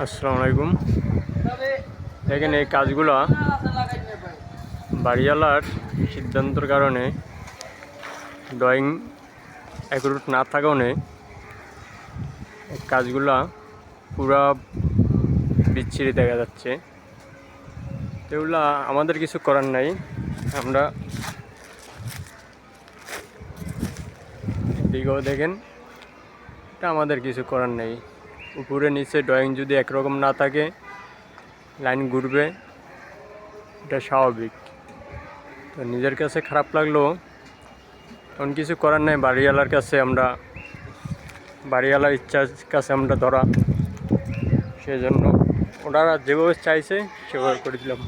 আসসালামু আলাইকুম। দেখেন এই কাজগুলো বাড়িওয়ালার সিদ্ধান্তের কারণে ড্রয়িং অ্যাকুরেট না থাকানে কাজগুলা পুরা বিচ্ছিরি দেখা যাচ্ছে। এগুলা আমাদের কিছু করার নাই। আমরা দিকেও দেখেন, এটা আমাদের কিছু করার নেই। উপরে নিচে ড্রয়িং যদি একরকম না থাকে, লাইন ঘুরবে, এটা স্বাভাবিক। তো নিজের কাছে খারাপ লাগলো, তখন কিছু করার নেই। বাড়িওয়ালার কাছে আমরা, বাড়িওয়ালার ইচ্ছার কাছে আমরা ধরা, সেজন্য ওনারা যেভাবে চাইছে সেভাবে করে দিলাম।